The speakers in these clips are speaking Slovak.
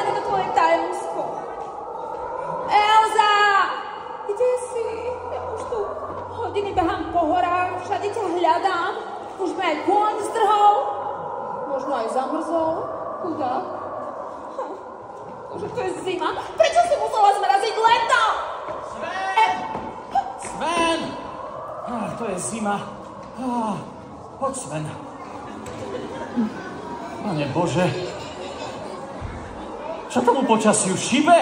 povedať to tvoje tajomstvo. Elza! Kde si? Ja už tu hodiny behám po horách, všade ťa hľadám. Už mi aj kôň zdrhol. Možno aj zamrzol. Chudák. Už to je zima. Prečo si musela zmraziť leto? Sven! Sven! To je zima. Poď, Sven. Pane Bože. Čo tomu počasiu šibe?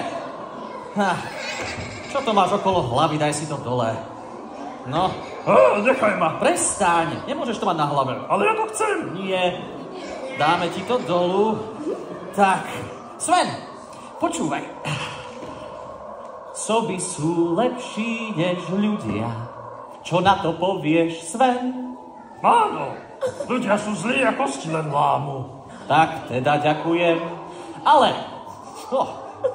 Čo to máš okolo hlavy? Daj si to dole. No. Nechaj ma. Prestaň. Nemôžeš to mať na hlave. Ale ja to chcem. Nie. Dáme ti to dolu. Tak. Sven, počúvaj. Soby sú lepší než ľudia. Čo na to povieš, Sven? Áno. Ľudia sú zlí a kosti len lámu. Tak teda ďakujem. Ale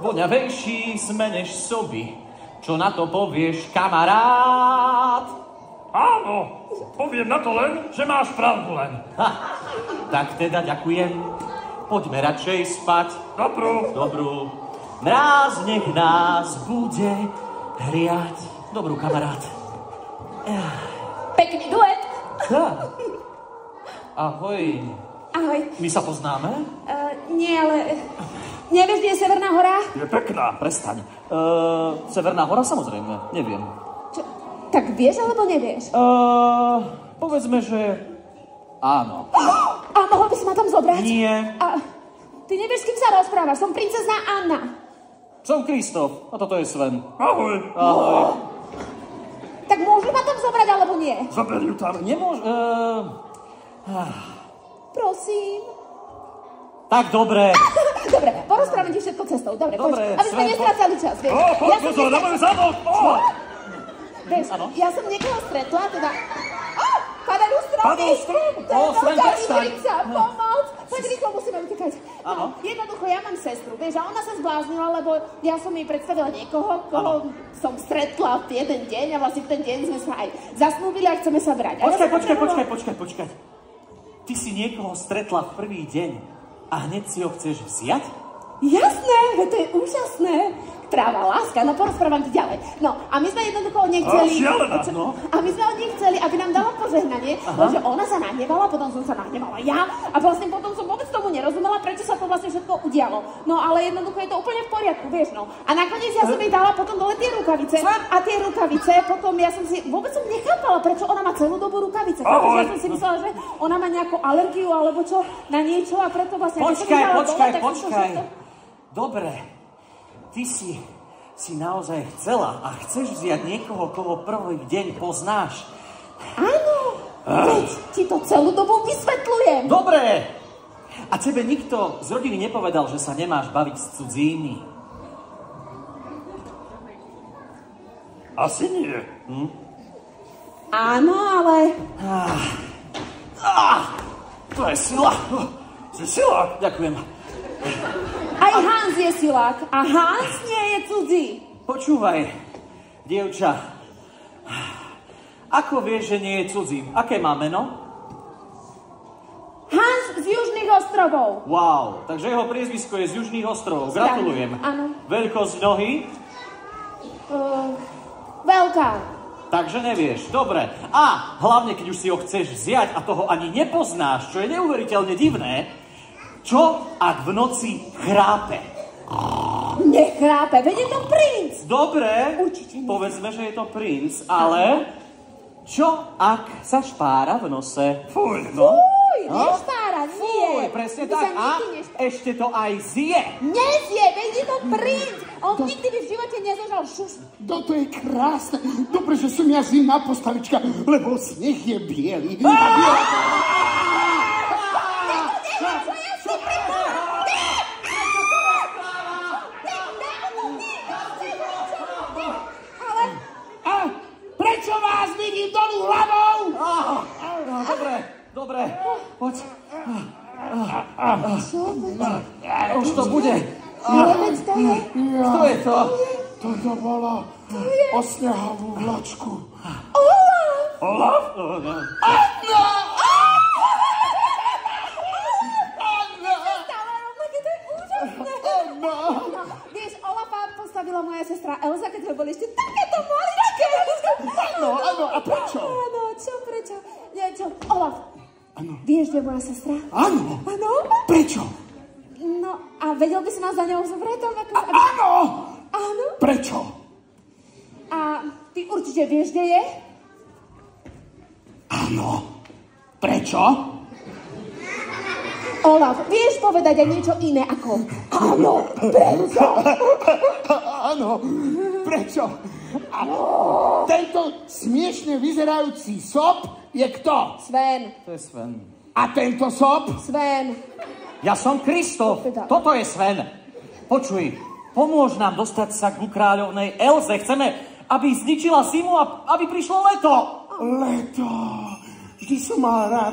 voňavejší sme než soby. Čo na to povieš, kamarát? Áno. Poviem na to len, že máš pravdu len. Tak teda ďakujem. Poďme radšej spať. Dobrú. Mráz nech nás bude hriať. Dobrú, kamarát. Pekný duet. Ahoj. Ahoj. My sa poznáme? Nie, ale... Nevieš, kde je Severná hora? Je pekná. Prestaň. Severná hora samozrejme. Neviem. Čo? Tak vieš, alebo nevieš? Povedzme, že áno. A mohol by si ma tam zobrať? Nie. A ty nevieš, s kým sa rozprávaš? Som princezná Anna. Som Kristof. A toto je Sven. Ahoj. Tak môžu ma tam zobrať, alebo nie? Zober ju tam. Prosím. Tak dobre. Dobre, porozprávam ti všetko cestou. Dobre, poď. Aby sme nestrácali čas, vieš. Pozor, na môj zadok. Vieš, ja som niekoho stretla, teda... Padajú stromy! Padol strom? Sven, prestaň. Pomoc! Poď rýchlo, musíme utekať. Áno. Jednoducho, ja mám sestru, vieš, a ona sa zbláznila, lebo ja som jej predstavila niekoho, koho som stretla v jeden deň a vlastne v ten deň sme sa aj zasnúbili a chceme sa brať. Počkaj. Ty si niekoho stretla v prvý deň a hneď si ho chceš vziať? Jasné, to je úžasné. Práva láska, no porozprávam ti ďalej. No, a my sme jednoducho od nej chceli... Šialená, no. A my sme od nej chceli, aby nám dala požehnanie, že ona sa nahnevala, potom som sa nahnevala ja a vlastne potom som vôbec tomu nerozumela, prečo sa to vlastne všetko udialo. No, ale jednoducho je to úplne v poriadku, vieš, no. A nakoniec ja som jej dala potom dole tie rukavice. A tie rukavice, potom ja som si... Vôbec som nechápala, prečo ona má celú dobu rukavice. Ja som si myslela, že ona má nejakú alergiu alebo čo na niečo a preto vlastne... Počkaj. Dobre, ty si naozaj chcela a chceš vziať niekoho, koho prvý deň poznáš. Áno, veď ti to celú dobu vysvetľujem. Dobre, a tebe nikto z rodiny nepovedal, že sa nemáš baviť s cudzími? Asi nie. Áno, ale... To je sila. Si silák. Ďakujem. Aj Hans je silák a Hans nie je cudzí. Počúvaj, dievča. Ako vieš, že nie je cudzí? Aké má meno? Hans z Južných ostrovov. Wow, takže jeho priezvisko je z Južných ostrovov. Gratulujem. Áno. Veľkosť nohy? Veľká. Takže nevieš. Dobre. A hlavne, keď už si ho chceš vziať a toho ani nepoznáš, čo je neuveriteľne divné, čo ak v noci chrápe? Nechrápe, veď je to princ. Dobre, Určite nie. povedzme, že je to princ, ale čo ak sa špára v nose? Fuj. Nešpára, nie. Fuj, presne tak. A ešte to aj zje. Nezie, veď je to princ. On nikdy by v živote nezožal šus. To je krásne. Dobre, že som ja zimná postavička, lebo sneh je biely. Prečo vás vidím dolu hlavou? Dobre, poď. Už to bude. Kto je to? To bolo o snehovú vlačku. Olaf? Anna! moja sestra Elza, keď sme boli ešte takéto maličké. Áno, a prečo? Áno, prečo? Niečo. Olaf, vieš, kde je moja sestra? Áno. Áno? Prečo? No, a vedel by si nás za ňou zobrať? Áno. Áno? Prečo? A ty určite vieš, kde je? Áno. Prečo? Olaf, vieš povedať aj niečo iné ako áno, prečo? Áno, prečo? A tento smiešne vyzerajúci sop je kto? Sven. To je Sven. A tento sop? Sven. Ja som Kristof. Toto je Sven. Počuj, pomôž nám dostať sa ku kráľovnej Elze. Chceme, aby zničila zimu a aby prišlo leto. Leto. Vždy som mal rád